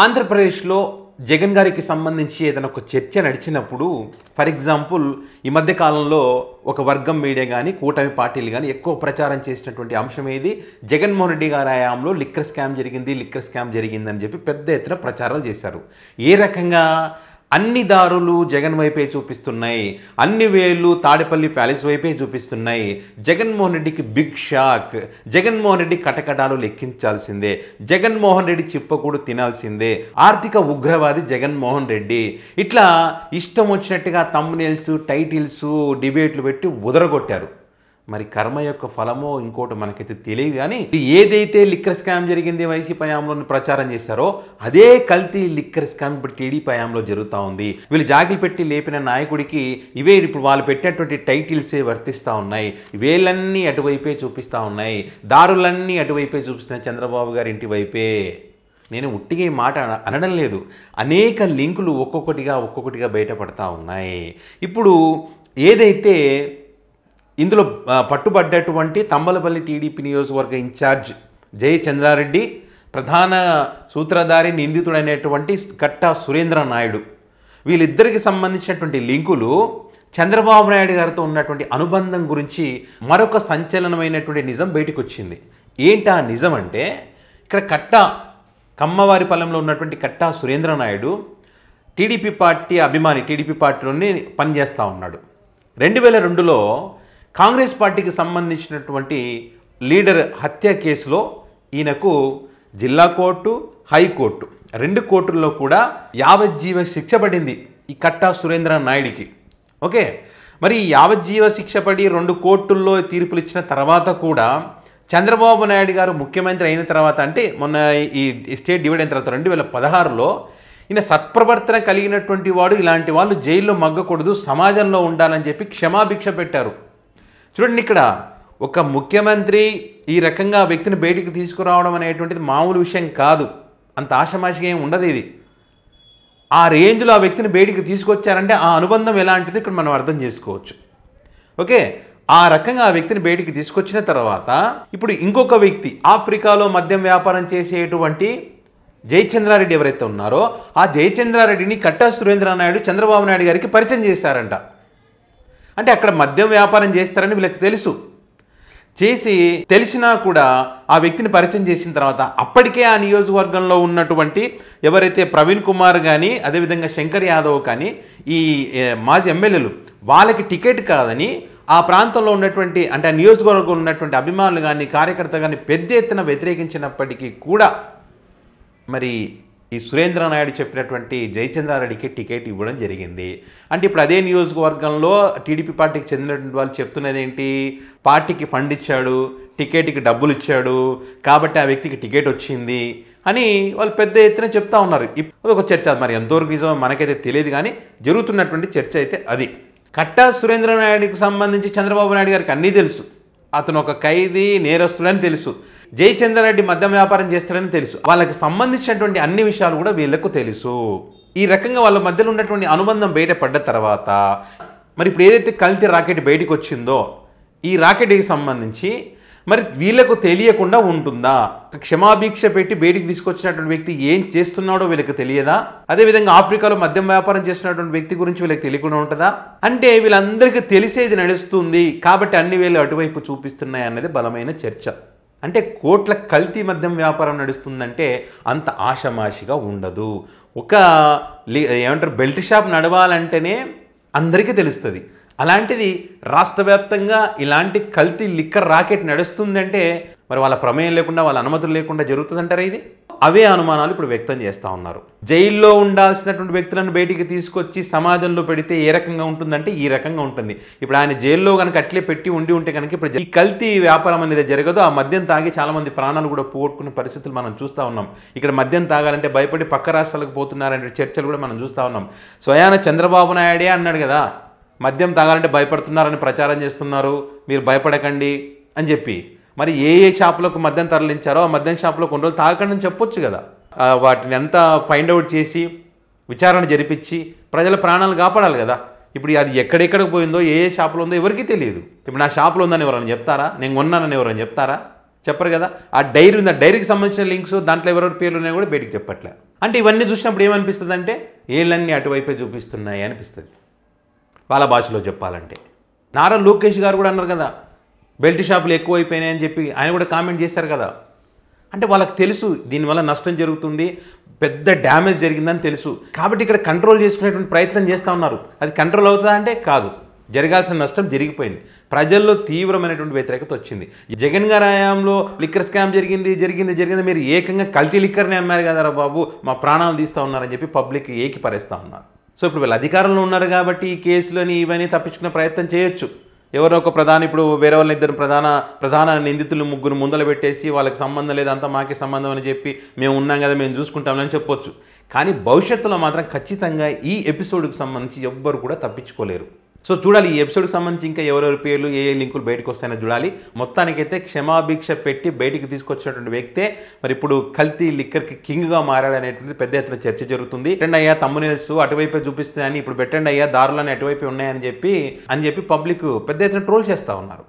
ఆంధ్రప్రదేశ్లో జగన్ గారికి సంబంధించి ఏదైనా ఒక చర్చ నడిచినప్పుడు ఫర్ ఎగ్జాంపుల్ ఈ మధ్య కాలంలో ఒక వర్గం మీడియా కానీ కూటమి పార్టీలు కానీ ఎక్కువ ప్రచారం చేసినటువంటి అంశం ఏది, జగన్మోహన్ రెడ్డి గారి హయాంలో లిక్కర్ స్కామ్ జరిగిందని చెప్పి పెద్ద ఎత్తున ప్రచారాలు చేశారు. ఏ రకంగా అన్ని దారులు జగన్ వైపే చూపిస్తున్నాయి, అన్ని వేళ్ళు తాడేపల్లి ప్యాలెస్ వైపే చూపిస్తున్నాయి. జగన్మోహన్ రెడ్డికి బిగ్ షాక్, జగన్మోహన్ రెడ్డి కటకటాలు లెక్కించాల్సిందే, జగన్మోహన్ రెడ్డి చిప్పకూడు తినాల్సిందే, ఆర్థిక ఉగ్రవాది జగన్మోహన్ రెడ్డి, ఇట్లా ఇష్టం వచ్చినట్టుగా థంబ్నెయిల్స్ టైటిల్స్ డిబేట్లు పెట్టి ఉదరగొట్టారు. మరి కర్మ యొక్క ఫలమో ఇంకోటి మనకైతే తెలియదు. కానీ ఏదైతే లిక్కర్ స్కామ్ జరిగింది వైసీపీ హయాంలో ప్రచారం చేశారో అదే కల్తీ లిక్కర్ స్కామ్ ఇప్పుడు టీడీపీ హయాంలో జరుగుతూ ఉంది. వీళ్ళు జాగిలు పెట్టి లేపిన నాయకుడికి ఇవే ఇప్పుడు వాళ్ళు పెట్టినటువంటి టైటిల్సే వర్తిస్తూ ఉన్నాయి, వేలన్నీ అటువైపే చూపిస్తూ ఉన్నాయి, దారులన్నీ అటువైపే చూపిస్తున్నాయి, చంద్రబాబు గారి ఇంటి వైపే. నేను ఉట్టిగా ఈ మాట అనడం లేదు, అనేక లింకులు ఒక్కొక్కటిగా బయటపడతా ఉన్నాయి. ఇప్పుడు ఏదైతే ఇందులో పట్టుబడ్డటువంటి తంబలపల్లి టీడీపీ నియోజకవర్గ ఇన్ఛార్జ్ జయచంద్రారెడ్డి, ప్రధాన సూత్రధారి నిందితుడైనటువంటి కట్టా సురేంద్ర నాయుడు, వీళ్ళిద్దరికి సంబంధించినటువంటి లింకులు చంద్రబాబు నాయుడు గారితో ఉన్నటువంటి అనుబంధం గురించి మరొక సంచలనమైనటువంటి నిజం బయటకు వచ్చింది. ఏంటా నిజం అంటే, ఇక్కడ కమ్మవారిపాలెంలో ఉన్నటువంటి కట్టా సురేంద్ర నాయుడు టీడీపీ పార్టీ అభిమాని, టీడీపీ పార్టీలోనే పనిచేస్తూ ఉన్నాడు. 2002లో కాంగ్రెస్ పార్టీకి సంబంధించినటువంటి లీడర్ హత్య కేసులో ఈయనకు జిల్లా కోర్టు, హైకోర్టు 2 కోర్టుల్లో కూడా యావజ్జీవ శిక్ష పడింది ఈ కట్టా సురేంద్ర నాయుడికి. ఓకే, మరి యావజ్జీవ శిక్ష పడి 2 కోర్టుల్లో తీర్పులు ఇచ్చిన తర్వాత కూడా చంద్రబాబు నాయుడు గారు ముఖ్యమంత్రి అయిన తర్వాత, అంటే మొన్న ఈ స్టేట్ డివైడ్ అయిన తర్వాత 2016లో ఈయన సత్ప్రవర్తన కలిగినటువంటి వాడు, ఇలాంటి వాళ్ళు జైల్లో మగ్గకూడదు, సమాజంలో ఉండాలని చెప్పి క్షమాభిక్ష పెట్టారు. చూడండి, ఇక్కడ ఒక ముఖ్యమంత్రి ఈ రకంగా వ్యక్తిని బయటికి తీసుకురావడం అనేటువంటిది మామూలు విషయం కాదు, అంత ఆషమాషిగా ఏం ఉండదు. ఇది ఆ రేంజ్లో ఆ వ్యక్తిని బయటికి తీసుకొచ్చారంటే ఆ అనుబంధం ఎలాంటిది ఇక్కడ మనం అర్థం చేసుకోవచ్చు. ఓకే, ఆ రకంగా ఆ వ్యక్తిని బయటికి తీసుకొచ్చిన తర్వాత ఇప్పుడు ఇంకొక వ్యక్తి ఆఫ్రికాలో మద్యం వ్యాపారం చేసేటువంటి జయచంద్రారెడ్డి ఎవరైతే ఉన్నారో ఆ జయచంద్రారెడ్డిని కట్టా సురేంద్ర నాయుడు చంద్రబాబు నాయుడు గారికి పరిచయం చేశారంట. అంటే అక్కడ మద్యం వ్యాపారం చేస్తారని వీళ్ళకి తెలుసు, తెలిసినా కూడా ఆ వ్యక్తిని పరిచయం చేసిన తర్వాత అప్పటికే ఆ నియోజకవర్గంలో ఉన్నటువంటి ఎవరైతే ప్రవీణ్ కుమార్ కానీ అదేవిధంగా శంకర్ యాదవ్ కానీ ఈ మాజీ ఎమ్మెల్యేలు వాళ్ళకి టికెట్ కాదని ఆ ప్రాంతంలో ఉన్నటువంటి, అంటే ఆ నియోజకవర్గంలో ఉన్నటువంటి అభిమానులు కానీ కార్యకర్తలు కానీ పెద్ద ఎత్తున వ్యతిరేకించినప్పటికీ కూడా మరి ఈ సురేంద్ర నాయుడు చెప్పినటువంటి జయచంద్రారెడ్డికి టికెట్ ఇవ్వడం జరిగింది. అంటే ఇప్పుడు అదే నియోజకవర్గంలో టీడీపీ పార్టీకి చెందినటువంటి వాళ్ళు చెప్తున్నది ఏంటి, పార్టీకి ఫండ్ ఇచ్చాడు, టికెట్కి డబ్బులు ఇచ్చాడు కాబట్టి ఆ వ్యక్తికి టికెట్ వచ్చింది అని వాళ్ళు పెద్ద ఎత్తున చెప్తా ఉన్నారు. అదొక చర్చ, మరి ఎంతవరకు నిజమో మనకైతే తెలియదు, కానీ జరుగుతున్నటువంటి చర్చ అయితే అది. కట్టా సురేంద్ర నాయుడికి సంబంధించి చంద్రబాబు నాయుడు గారికి అన్నీ తెలుసు, అతను ఒక ఖైదీ నేరస్తుడని తెలుసు, జయచంద్రారెడ్డి మద్యం వ్యాపారం చేస్తారని తెలుసు, వాళ్ళకి సంబంధించినటువంటి అన్ని విషయాలు కూడా వీళ్ళకు తెలుసు. ఈ రకంగా వాళ్ళ మధ్యలో ఉన్నటువంటి అనుబంధం బయటపడ్డ తర్వాత మరి ఇప్పుడు ఏదైతే కల్తీ రాకెట్ బయటకు వచ్చిందో ఈ రాకెట్కి సంబంధించి మరి వీళ్ళకు తెలియకుండా ఉంటుందా? క్షమాభిక్ష పెట్టి బయటికి తీసుకొచ్చినటువంటి వ్యక్తి ఏం చేస్తున్నాడో వీళ్ళకి తెలియదా? అదేవిధంగా ఆఫ్రికాలో మద్యం వ్యాపారం చేస్తున్నటువంటి వ్యక్తి గురించి వీళ్ళకి తెలియకుండా ఉంటుందా? అంటే వీళ్ళందరికీ తెలిసేది నడుస్తుంది కాబట్టి అన్ని వేలు అటువైపు చూపిస్తున్నాయి అన్నది బలమైన చర్చ. అంటే కోట్ల కల్తీ మద్యం వ్యాపారం నడుస్తుందంటే అంత ఆషమాషిగా ఉండదు. ఒక ఏమంటారు బెల్ట్ షాప్ నడవాలంటేనే అందరికీ తెలుస్తుంది, అలాంటిది రాష్ట్ర వ్యాప్తంగా ఇలాంటి కల్తీ లిక్కర్ రాకెట్ నడుస్తుందంటే మరి వాళ్ళ ప్రమేయం లేకుండా వాళ్ళ అనుమతులు లేకుండా జరుగుతుందంటారా? ఇది అవే అనుమానాలు ఇప్పుడు వ్యక్తం చేస్తూ ఉన్నారు. జైల్లో ఉండాల్సినటువంటి వ్యక్తులను బయటికి తీసుకొచ్చి సమాజంలో పెడితే ఏ రకంగా ఉంటుందంటే ఈ రకంగా ఉంటుంది. ఇప్పుడు ఆయన జైల్లో కనుక అట్లే పెట్టి ఉంటే కనుక ఇప్పుడు ఈ కల్తీ వ్యాపారం అనేది జరగదు. ఆ మద్యం తాగి చాలామంది ప్రాణాలు కూడా పోగొట్టుకునే పరిస్థితులు మనం చూస్తూ ఉన్నాం. ఇక్కడ మద్యం తాగాలంటే భయపడి పక్క రాష్ట్రాలకు పోతున్నారనే చర్చలు కూడా మనం చూస్తూ ఉన్నాం. స్వయాన చంద్రబాబు నాయుడే అన్నాడు కదా, మద్యం తాగాలంటే భయపడుతున్నారని ప్రచారం చేస్తున్నారు, మీరు భయపడకండి అని చెప్పి. మరి ఏ షాపులకు మద్యం తరలించారో ఆ మద్యం షాపులో కొన్ని రోజులు తాగకండి అని చెప్పొచ్చు కదా. వాటిని అంతా ఫైండ్ అవుట్ చేసి విచారణ జరిపించి ప్రజల ప్రాణాలు కాపాడాలి కదా. ఇప్పుడు అది ఎక్కడెక్కడికి పోయిందో ఏ షాపులో ఉందో ఎవరికీ తెలియదు. ఇప్పుడు నా షాపులో ఉందని ఎవరైనా చెప్తారా? నేను కొన్నానని ఎవరైనా చెప్తారా? చెప్పరు కదా. ఆ డైరీ ఉంది, ఆ డైరీకి సంబంధించిన లింక్స్ దాంట్లో ఎవరెవరి పేర్లు ఉన్నాయో కూడా బయటికి చెప్పట్లే. అంటే ఇవన్నీ చూసినప్పుడు ఏమనిపిస్తుంది అంటే ఏళ్ళన్నీ అటువైపే చూపిస్తున్నాయి అనిపిస్తుంది వాళ్ళ భాషలో చెప్పాలంటే. నారా లోకేష్ గారు కూడా అన్నారు కదా బెల్ట్ షాపులు ఎక్కువైపోయినాయని చెప్పి, ఆయన కూడా కామెంట్ చేశారు కదా. అంటే వాళ్ళకి తెలుసు దీనివల్ల నష్టం జరుగుతుంది, పెద్ద డ్యామేజ్ జరిగిందని తెలుసు, కాబట్టి ఇక్కడ కంట్రోల్ చేసుకునేటువంటి ప్రయత్నం చేస్తూ ఉన్నారు. అది కంట్రోల్ అవుతుందా అంటే కాదు, జరగాల్సిన నష్టం జరిగిపోయింది. ప్రజల్లో తీవ్రమైనటువంటి వ్యతిరేకత వచ్చింది. జగన్ గారి హయాంలో లిక్కర్ స్కామ్ జరిగింది, మీరు ఏకంగా కల్తీ లిక్కర్ని అమ్మారు కదరా బాబు, మా ప్రాణాలు తీస్తూ ఉన్నారని చెప్పి పబ్లిక్ ఏకిపరేస్తూ ఉన్నారు. సో ఇప్పుడు వీళ్ళు అధికారంలో ఉన్నారు కాబట్టి ఈ కేసులని ఇవన్నీ తప్పించుకునే ప్రయత్నం చేయొచ్చు. ఎవరో ఒక ఇప్పుడు వేరే వాళ్ళ ఇద్దరు ప్రధాన నిందితులు ముగ్గురు ముందల పెట్టేసి వాళ్ళకి సంబంధం లేదు, అంతా మాకే సంబంధం అని చెప్పి మేము ఉన్నాం కదా మేము చూసుకుంటామని చెప్పొచ్చు. కానీ భవిష్యత్తులో మాత్రం ఖచ్చితంగా ఈ ఎపిసోడ్కి సంబంధించి ఎవ్వరు కూడా తప్పించుకోలేరు. సో చూడాలి ఈ ఎపిసోడ్కి సంబంధించి ఇంకా ఎవరెవరి పేర్లు ఏ లింకులు బయటకు వస్తాయని చూడాలి. మొత్తానికైతే క్షమాభిక్ష పెట్టి బయటికి తీసుకొచ్చినటువంటి వ్యక్తే మరి ఇప్పుడు కల్తీ లిక్కర్కి కింగ్గా మారాడనేటువంటి పెద్ద ఎత్తున చర్చ జరుగుతుంది. పెట్టండి అయ్యా తమ్మునేల్స్ అటువైపే చూపిస్తాయని, ఇప్పుడు పెట్టండి అయ్యా దారులని అటువైపే ఉన్నాయని చెప్పి పబ్లిక్ పెద్ద ఎత్తున ట్రోల్ చేస్తూ ఉన్నారు.